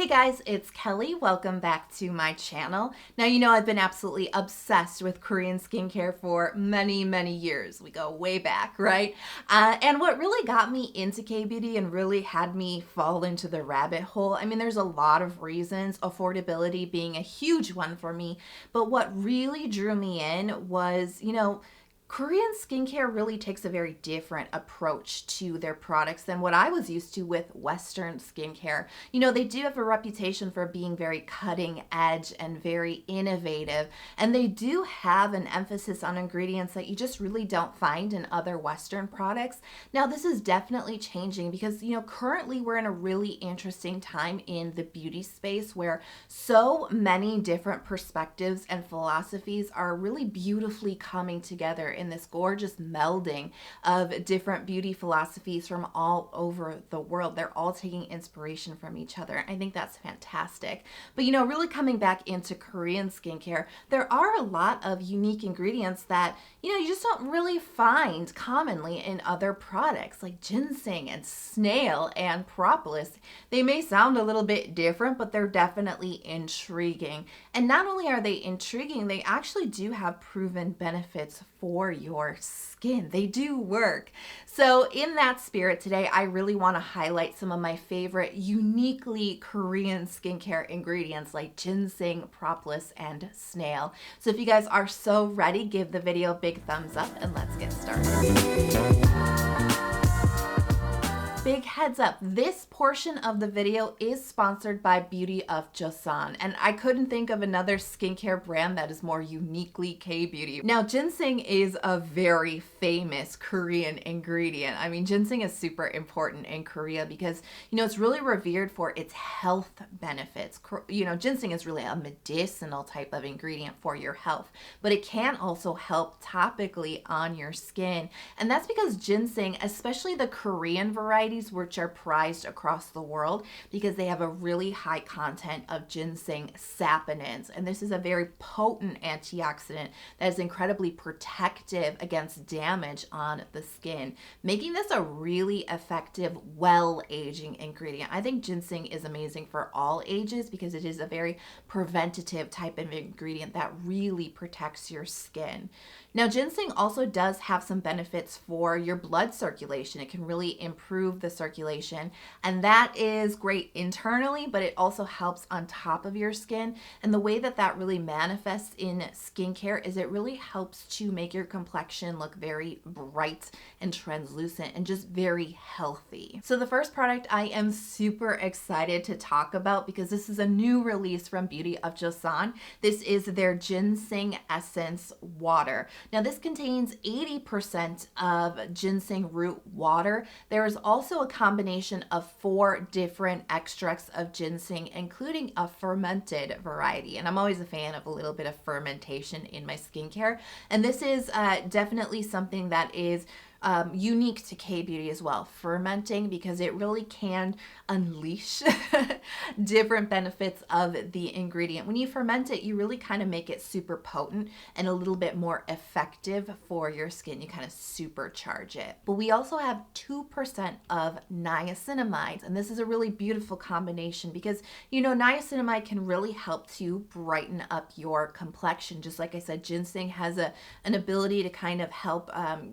Hey guys, it's Kelly. Welcome back to my channel. Now, you know I've been absolutely obsessed with Korean skincare for many, many years. We go way back, right? And what really got me into K-beauty and really had me fall into the rabbit hole, I mean, there's a lot of reasons, affordability being a huge one for me, but what really drew me in was, Korean skincare really takes a very different approach to their products than what I was used to with Western skincare. They do have a reputation for being very cutting edge and very innovative, and they do have an emphasis on ingredients that you just really don't find in other Western products. Now, this is definitely changing because, currently we're in a really interesting time in the beauty space where so many different perspectives and philosophies are really beautifully coming together in this gorgeous melding of different beauty philosophies from all over the world. They're all taking inspiration from each other. I think that's fantastic. But really coming back into Korean skincare, there are a lot of unique ingredients that, you just don't really find commonly in other products like ginseng and snail and propolis. They may sound a little bit different, but they're definitely intriguing. And not only are they intriguing, they actually do have proven benefits for your skin. They do work. So in that spirit today, I really want to highlight some of my favorite uniquely Korean skincare ingredients like ginseng, propolis, and snail. So if you guys are so ready, give the video a big thumbs up and let's get started. Big heads up, this portion of the video is sponsored by Beauty of Joseon, and I couldn't think of another skincare brand that is more uniquely K-beauty. Now, ginseng is a very famous Korean ingredient. I mean, ginseng is super important in Korea because, it's really revered for its health benefits. Ginseng is really a medicinal type of ingredient for your health, but it can also help topically on your skin. And that's because ginseng, especially the Korean variety, which are prized across the world because they have a really high content of ginseng saponins. And this is a very potent antioxidant that is incredibly protective against damage on the skin, making this a really effective, well-aging ingredient. I think ginseng is amazing for all ages because it is a very preventative type of ingredient that really protects your skin. Now, ginseng also does have some benefits for your blood circulation. It can really improve the circulation, and that is great internally, but it also helps on top of your skin. And the way that that really manifests in skincare is it really helps to make your complexion look very bright and translucent and just very healthy. So the first product I am super excited to talk about because this is a new release from Beauty of Joseon. This is their ginseng essence water. Now, this contains 80% of ginseng root water. There is also a combination of 4 different extracts of ginseng, including a fermented variety. And I'm always a fan of a little bit of fermentation in my skincare. And this is definitely something that is unique to K-beauty as well, fermenting, because it really can unleash different benefits of the ingredient. When you ferment it, you really kind of make it super potent and a little bit more effective for your skin. You kind of supercharge it. But we also have 2% of niacinamide, and this is a really beautiful combination because, niacinamide can really help to brighten up your complexion. Just like I said, ginseng has an ability to kind of help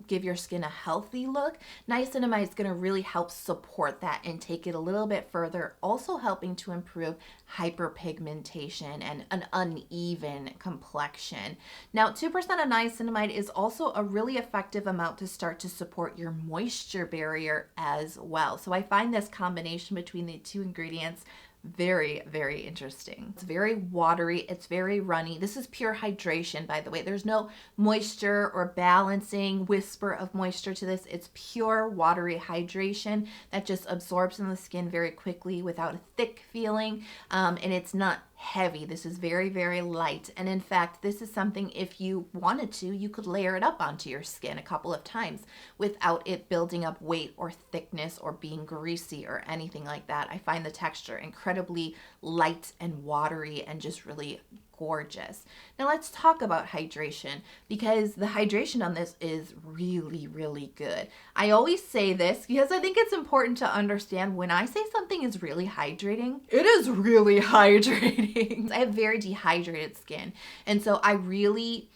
give your skin a healthy look. Niacinamide is going to really help support that and take it a little bit further, also helping to improve hyperpigmentation and an uneven complexion. Now, 2% of niacinamide is also a really effective amount to start to support your moisture barrier as well. So I find this combination between the two ingredients very, very interesting. It's very watery. It's very runny. This is pure hydration, by the way. There's no moisture or balancing whisper of moisture to this. It's pure watery hydration that just absorbs in the skin very quickly without a thick feeling. And it's not heavy. This is very, very light. And in fact, this is something, if you wanted to, you could layer it up onto your skin a couple of times without it building up weight or thickness or being greasy or anything like that. I find the texture incredibly light and watery and just really gorgeous. Now let's talk about hydration, because the hydration on this is really, really good. I always say this because I think it's important to understand when I say something is really hydrating, it is really hydrating. I have very dehydrated skin, and so I really,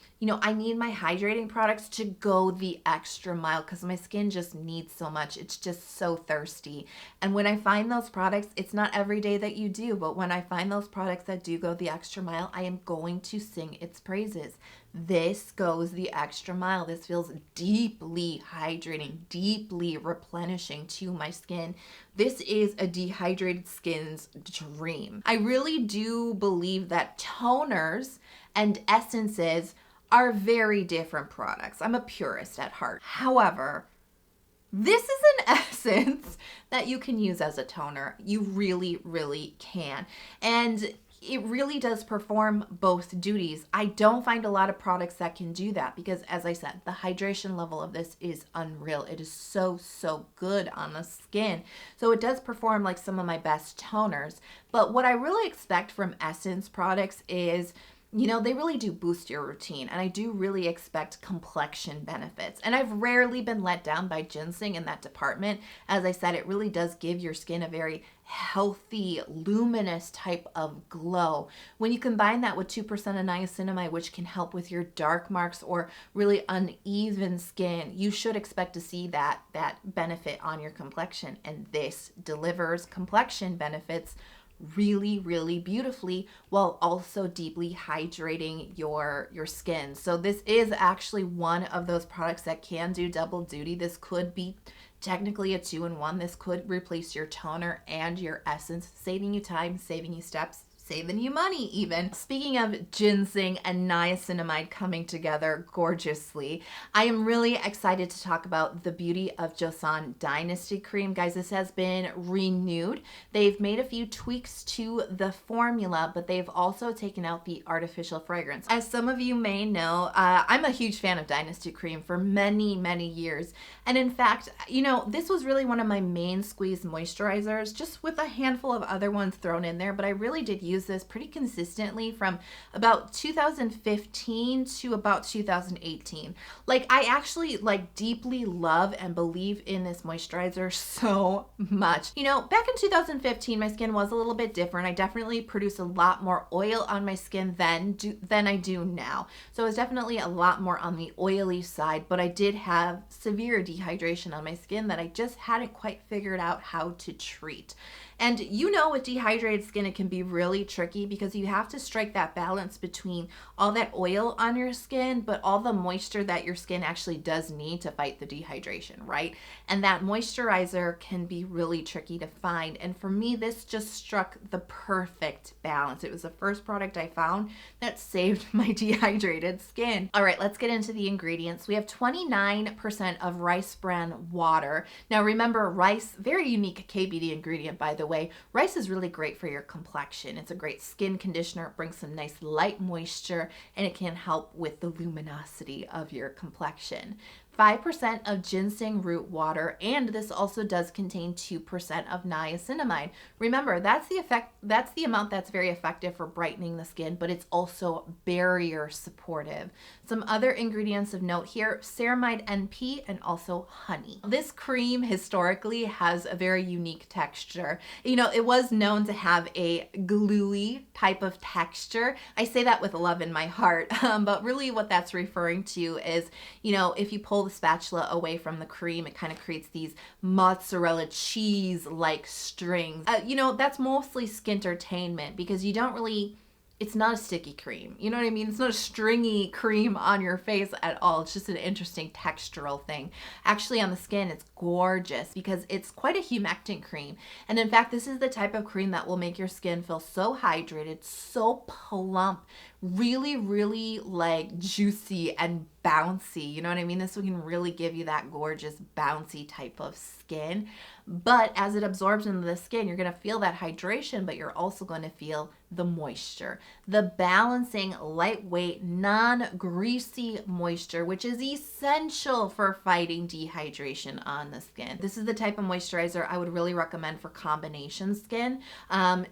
I need my hydrating products to go the extra mile because my skin just needs so much. It's just so thirsty. And when I find those products, it's not every day that you do, but when I find those products that do go the extra mile, I am going to sing its praises. This goes the extra mile. This feels deeply hydrating, deeply replenishing to my skin. This is a dehydrated skin's dream. I really do believe that toners and essences are very different products. I'm a purist at heart. However, this is an essence that you can use as a toner. You really, really can. And it really does perform both duties. I don't find a lot of products that can do that because, as I said, the hydration level of this is unreal. It is so, so good on the skin. So it does perform like some of my best toners. But what I really expect from essence products is, they really do boost your routine, and I do really expect complexion benefits. And I've rarely been let down by ginseng in that department. As I said, it really does give your skin a very healthy, luminous type of glow. When you combine that with 2% of niacinamide, which can help with your dark marks or really uneven skin, you should expect to see that benefit on your complexion. And this delivers complexion benefits really, really beautifully while also deeply hydrating your skin. So this is actually one of those products that can do double duty. This could be technically a 2-in-1. This could replace your toner and your essence, saving you time, saving you steps, saving you money even. Speaking of ginseng and niacinamide coming together gorgeously, I am really excited to talk about the Beauty of Joseon Dynasty Cream. Guys, this has been renewed. They've made a few tweaks to the formula, but they've also taken out the artificial fragrance. As some of you may know, I'm a huge fan of Dynasty Cream for many, many years. And in fact, this was really one of my main squeeze moisturizers, just with a handful of other ones thrown in there, but I really did use this pretty consistently from about 2015 to about 2018. I actually deeply love and believe in this moisturizer so much. Back in 2015, my skin was a little bit different. I definitely produced a lot more oil on my skin than I do now. So it was definitely a lot more on the oily side, but I did have severe dehydration on my skin that I just hadn't quite figured out how to treat. And with dehydrated skin, it can be really tricky because you have to strike that balance between all that oil on your skin, but all the moisture that your skin actually does need to fight the dehydration, right? And that moisturizer can be really tricky to find. And for me, this just struck the perfect balance. It was the first product I found that saved my dehydrated skin. All right, let's get into the ingredients. We have 29% of rice bran water. Now remember, rice, very unique KBD ingredient, by the way. Rice is really great for your complexion. It's a great skin conditioner. It brings some nice light moisture, and it can help with the luminosity of your complexion. 5% of ginseng root water, and this also does contain 2% of niacinamide. Remember, that's the amount that's very effective for brightening the skin, but it's also barrier supportive. Some other ingredients of note here: ceramide NP and also honey. This cream historically has a very unique texture. It was known to have a gluey type of texture. I say that with love in my heart, but really what that's referring to is, if you pull the spatula away from the cream, it kind of creates these mozzarella cheese-like strings. That's mostly skintertainment because you don't really, it's not a sticky cream. You know what I mean? It's not a stringy cream on your face at all. It's just an interesting textural thing. Actually, on the skin, it's gorgeous because it's quite a humectant cream. And in fact, this is the type of cream that will make your skin feel so hydrated, so plump, really, really juicy and bouncy. You know what I mean? This one can really give you that gorgeous bouncy type of skin. But as it absorbs into the skin, you're going to feel that hydration, but you're also going to feel the moisture, the balancing, lightweight, non-greasy moisture, which is essential for fighting dehydration on the skin. This is the type of moisturizer I would really recommend for combination skin,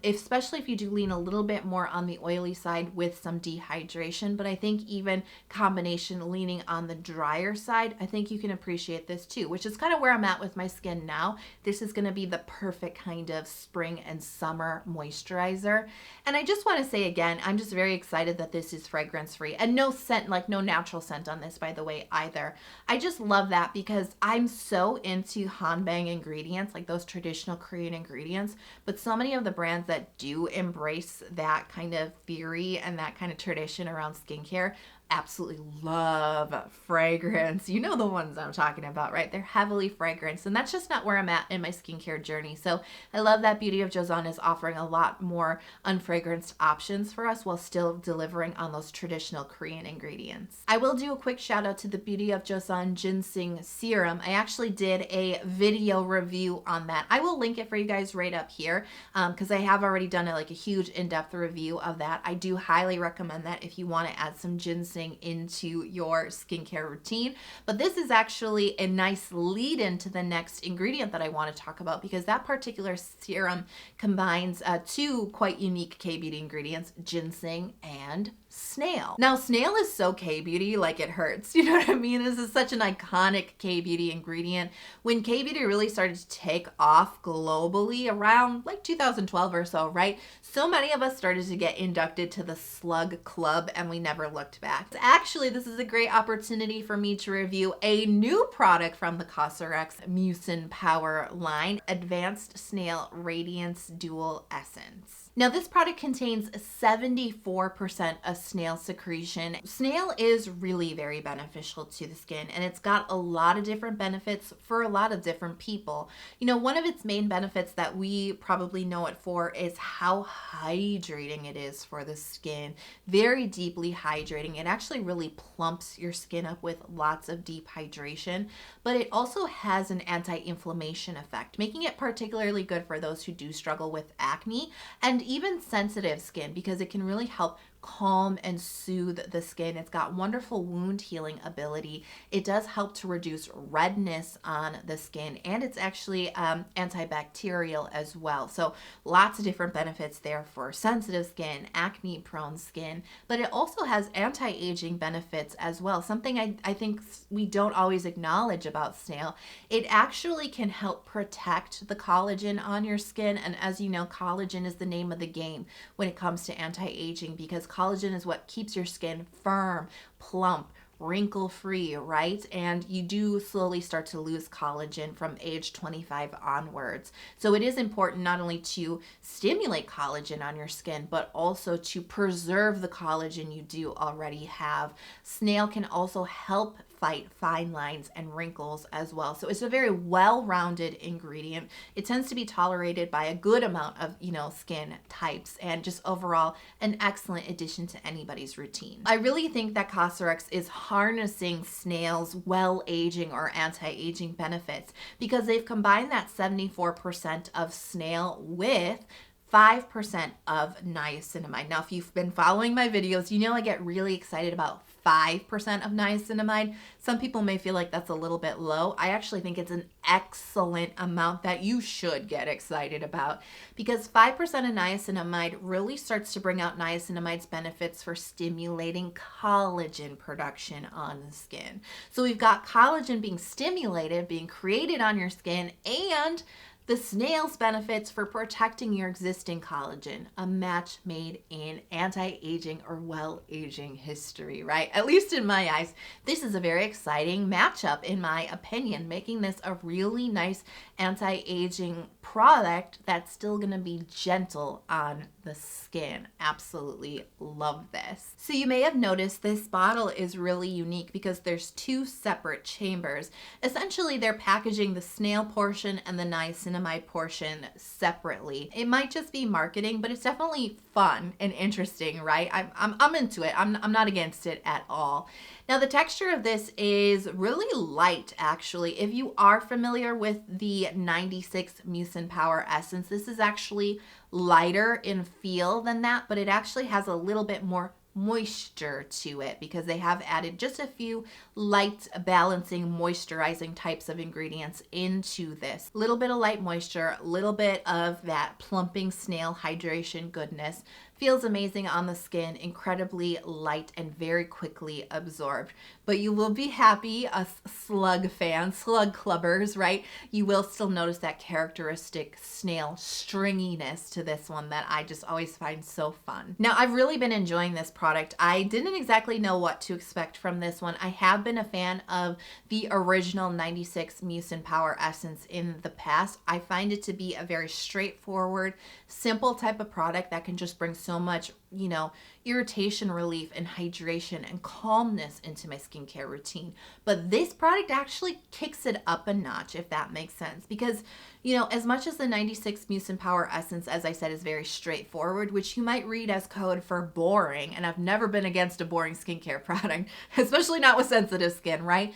especially if you do lean a little bit more on the oily side with some dehydration. But I think even combination leaning on the drier side, I think you can appreciate this too, which is kind of where I'm at with my skin now. This is going to be the perfect kind of spring and summer moisturizer. And I just want to say again, I'm just very excited that this is fragrance free and no scent, like no natural scent on this, by the way, either. I just love that because I'm so into hanbang ingredients, like those traditional Korean ingredients, but so many of the brands that do embrace that kind of theory and that kind of tradition around skincare absolutely love fragrance. You know the ones I'm talking about, right? They're heavily fragranced, and that's just not where I'm at in my skincare journey. So I love that Beauty of Joseon is offering a lot more unfragranced options for us while still delivering on those traditional Korean ingredients. I will do a quick shout out to the Beauty of Joseon Ginseng Serum. I actually did a video review on that. I will link it for you guys right up here because I have already done a huge in-depth review of that. I do highly recommend that if you want to add some ginseng into your skincare routine. But this is actually a nice lead into the next ingredient that I want to talk about, because that particular serum combines two quite unique K-beauty ingredients, ginseng and snail. Now, snail is so K-beauty, like it hurts. You know what I mean? This is such an iconic K-beauty ingredient. When K-beauty really started to take off globally around like 2012 or so, right? So many of us started to get inducted to the Slug Club and we never looked back. Actually, this is a great opportunity for me to review a new product from the Cosrx Mucin Power line, Advanced Snail Radiance Dual Essence. Now, this product contains 74% of snail secretion. Snail is really very beneficial to the skin, and it's got a lot of different benefits for a lot of different people. You know, one of its main benefits that we probably know it for is how hydrating it is for the skin. Very deeply hydrating. It actually really plumps your skin up with lots of deep hydration, but it also has an anti-inflammation effect, making it particularly good for those who do struggle with acne and even sensitive skin, because it can really help calm and soothe the skin. It's got wonderful wound healing ability. It does help to reduce redness on the skin, and it's actually antibacterial as well. So lots of different benefits there for sensitive skin, acne prone skin, but it also has anti-aging benefits as well. Something I think we don't always acknowledge about snail. It actually can help protect the collagen on your skin. And as you know, collagen is the name of the game when it comes to anti-aging, because collagen is what keeps your skin firm, plump, wrinkle-free, right? And you do slowly start to lose collagen from age 25 onwards. So it is important not only to stimulate collagen on your skin, but also to preserve the collagen you do already have. Snail can also help fight fine lines and wrinkles as well. So it's a very well-rounded ingredient. It tends to be tolerated by a good amount of, skin types, and just overall an excellent addition to anybody's routine. I really think that Cosrx is harnessing snail's well-aging or anti-aging benefits, because they've combined that 74% of snail with 5% of niacinamide. Now, if you've been following my videos, you know I get really excited about 5% of niacinamide. Some people may feel like that's a little bit low. I actually think it's an excellent amount that you should get excited about, because 5% of niacinamide really starts to bring out niacinamide's benefits for stimulating collagen production on the skin. So we've got collagen being stimulated, being created on your skin, and the snail's benefits for protecting your existing collagen, a match made in anti-aging or well-aging history, right? At least in my eyes, this is a very exciting matchup in my opinion, making this a really nice anti-aging product that's still gonna be gentle on the skin. Absolutely love this. So you may have noticed this bottle is really unique because there's two separate chambers. Essentially, they're packaging the Snail portion and the niacinamide portion separately. It might just be marketing, but it's definitely fun and interesting, right? I'm into it. I'm not against it at all. Now, the texture of this is really light, actually. If you are familiar with the 96 Mucin Power Essence, this is actually lighter in feel than that, but it actually has a little bit more moisture to it because they have added just a few light balancing moisturizing types of ingredients into this. Little bit of light moisture, little bit of that plumping Snail hydration goodness. Feels amazing on the skin, incredibly light and very quickly absorbed. But you will be happy, us slug fans, slug clubbers, right? You will still notice that characteristic Snail stringiness to this one that I just always find so fun. Now, I've really been enjoying this product. I didn't exactly know what to expect from this one. I have been a fan of the original 96 Mucin Power Essence in the past. I find it to be a very straightforward, simple type of product that can just bring so much, you know, irritation relief and hydration and calmness into my skincare routine. But this product actually kicks it up a notch, if that makes sense. Because, you know, as much as the 96 Mucin Power Essence, as I said, is very straightforward, which you might read as code for boring, and I've never been against a boring skincare product, especially not with sensitive skin, right?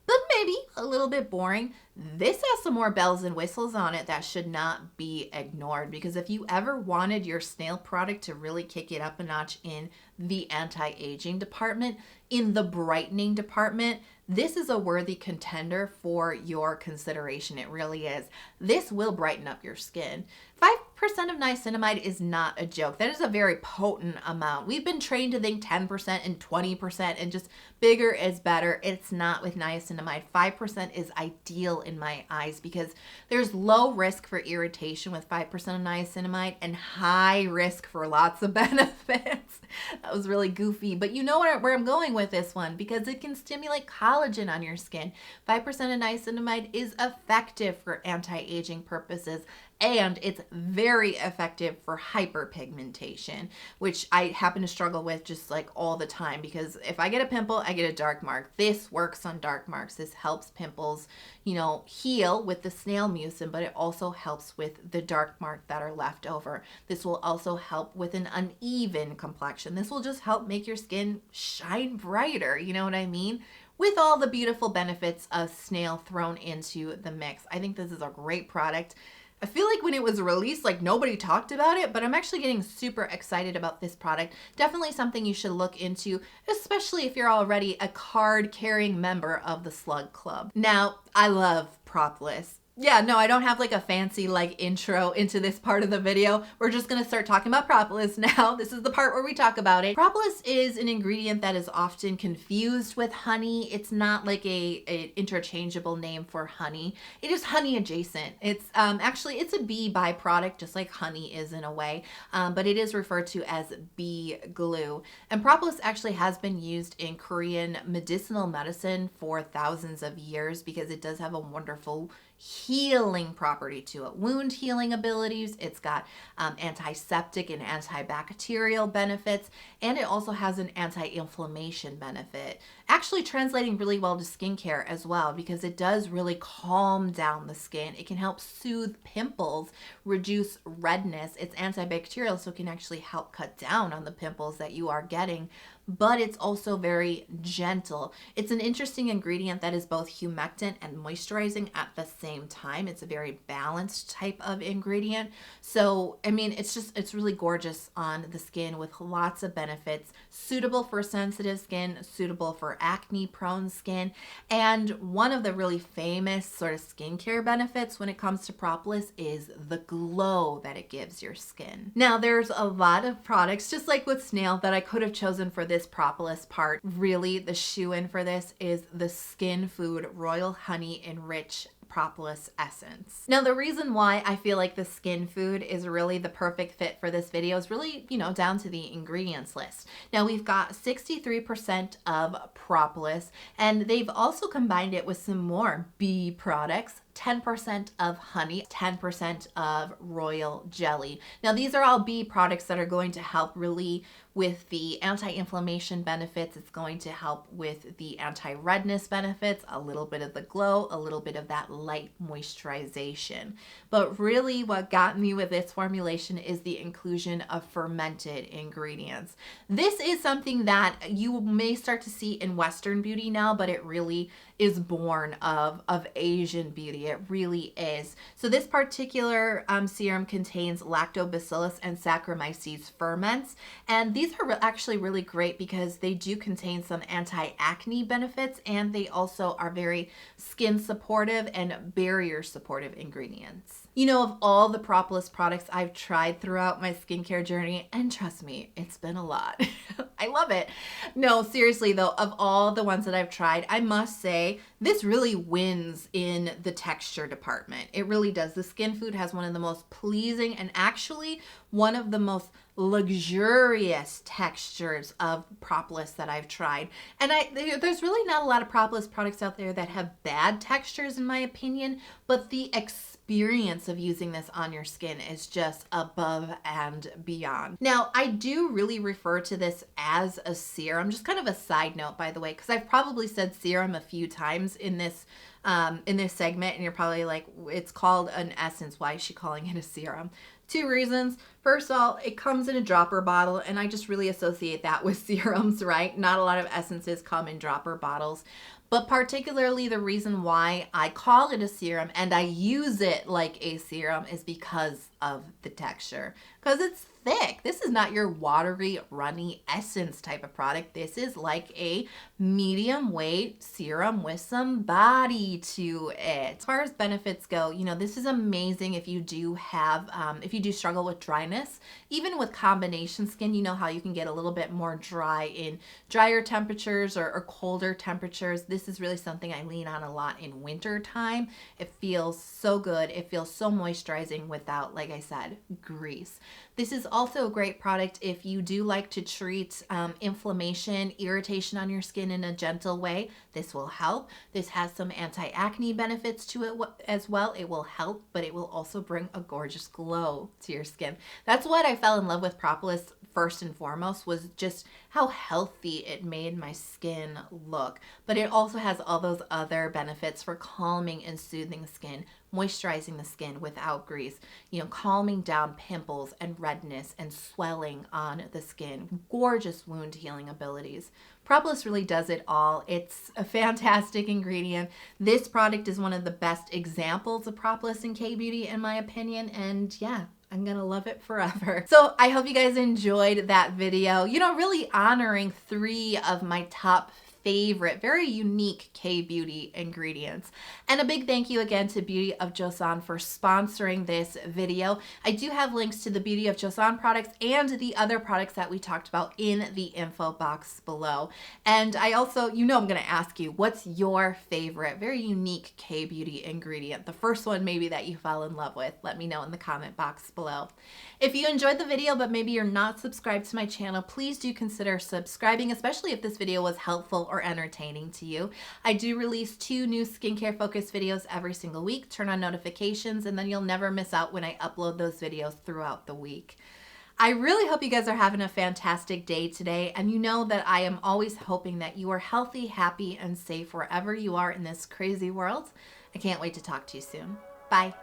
But maybe a little bit boring. This has some more bells and whistles on it that should not be ignored, because if you ever wanted your Snail product to really kick it up a notch in the anti-aging department, in the brightening department, this is a worthy contender for your consideration. It really is. This will brighten up your skin. 5% of niacinamide is not a joke. That is a very potent amount. We've been trained to think 10% and 20% and just bigger is better. It's not with niacinamide. 5% is ideal in my eyes because there's low risk for irritation with 5% of niacinamide and high risk for lots of benefits. That was really goofy, but you know where I'm going with this one, because it can stimulate collagen on your skin. 5% of niacinamide is effective for anti-aging purposes, and it's very effective for hyperpigmentation, which I happen to struggle with just like all the time, because if I get a pimple, I get a dark mark. This works on dark marks. This helps pimples, you know, heal with the Snail mucin, but it also helps with the dark mark that are left over. This will also help with an uneven complexion. This will just help make your skin shine brighter, you know what I mean? With all the beautiful benefits of Snail thrown into the mix. I think this is a great product. I feel like when it was released, like nobody talked about it, but I'm actually getting super excited about this product. Definitely something you should look into, especially if you're already a card-carrying member of the Slug Club. Now, I love Propolis. Yeah, no, I don't have like a fancy like intro into this part of the video. We're just gonna start talking about propolis now. This is the part where we talk about it. Propolis is an ingredient that is often confused with honey. It's not like a interchangeable name for honey. It is honey adjacent. It's actually, it's a bee byproduct, just like honey is in a way, but it is referred to as bee glue. And propolis actually has been used in Korean medicinal medicine for thousands of years because it does have a wonderful healing property to it. Wound healing abilities. It's got antiseptic and antibacterial benefits, and it also has an anti-inflammation benefit. Actually translating really well to skincare as well, because it does really calm down the skin. It can help soothe pimples, reduce redness. It's antibacterial, so it can actually help cut down on the pimples that you are getting, but it's also very gentle. It's an interesting ingredient that is both humectant and moisturizing at the same time. It's a very balanced type of ingredient. So, I mean, it's really gorgeous on the skin with lots of benefits, suitable for sensitive skin, suitable for acne prone skin. And one of the really famous sort of skincare benefits when it comes to propolis is the glow that it gives your skin. Now, there's a lot of products, just like with Snail, that I could have chosen for this propolis part. Really, the shoe-in for this is the Skinfood Royal Honey Enrich Propolis Essence. Now, the reason why I feel like the Skinfood is really the perfect fit for this video is really, you know, down to the ingredients list. Now, we've got 63% of propolis, and they've also combined it with some more bee products, 10% of honey, 10% of royal jelly. Now these are all bee products that are going to help really with the anti-inflammation benefits. It's going to help with the anti-redness benefits, a little bit of the glow, a little bit of that light moisturization. But really what got me with this formulation is the inclusion of fermented ingredients. This is something that you may start to see in Western beauty now, but it really is born of Asian beauty. It really is. So this particular serum contains lactobacillus and Saccharomyces ferments, and these are actually really great because they do contain some anti-acne benefits, and they also are very skin supportive and barrier supportive ingredients. You know, of all the Propolis products I've tried throughout my skincare journey, and trust me, it's been a lot. I love it. No, seriously though, of all the ones that I've tried, I must say this really wins in the texture department. It really does. The Skinfood has one of the most pleasing and actually one of the most luxurious textures of Propolis that I've tried. And there's really not a lot of Propolis products out there that have bad textures in my opinion, but the experience of using this on your skin is just above and beyond. Now, I do really refer to this as a serum, just kind of a side note, by the way, because I've probably said serum a few times in this segment, and you're probably like, it's called an essence. Why is she calling it a serum? Two reasons. First of all, it comes in a dropper bottle, and I just really associate that with serums, right? Not a lot of essences come in dropper bottles. But particularly the reason why I call it a serum and I use it like a serum is because of the texture. Because it's thick. This is not your watery, runny essence type of product. This is like a medium weight serum with some body to it. As far as benefits go, you know, this is amazing if you do have, if you do struggle with dryness. Even with combination skin, you know how you can get a little bit more dry in drier temperatures or colder temperatures. This is really something I lean on a lot in winter time. It feels so good. It feels so moisturizing without, like I said, grease. This is also a great product if you do like to treat inflammation, irritation on your skin in a gentle way. This will help. This has some anti-acne benefits to it as well. It will help, but it will also bring a gorgeous glow to your skin. That's what I fell in love with Propolis first and foremost, was just how healthy it made my skin look. But it also has all those other benefits for calming and soothing skin, moisturizing the skin without grease, you know, calming down pimples and redness and swelling on the skin. Gorgeous wound healing abilities. Propolis really does it all. It's a fantastic ingredient. This product is one of the best examples of Propolis in K-beauty in my opinion, and yeah, I'm gonna love it forever. So I hope you guys enjoyed that video, you know, really honoring 3 of my top favorite, very unique K-beauty ingredients. And a big thank you again to Beauty of Joseon for sponsoring this video. I do have links to the Beauty of Joseon products and the other products that we talked about in the info box below. And I also, you know, I'm gonna ask you, what's your favorite, very unique K-beauty ingredient? The first one maybe that you fell in love with. Let me know in the comment box below. If you enjoyed the video, but maybe you're not subscribed to my channel, please do consider subscribing, especially if this video was helpful or entertaining to you. I do release 2 new skincare focused videos every single week. Turn on notifications and then you'll never miss out when I upload those videos throughout the week. I really hope you guys are having a fantastic day today, and you know that I am always hoping that you are healthy, happy, and safe wherever you are in this crazy world. I can't wait to talk to you soon. Bye.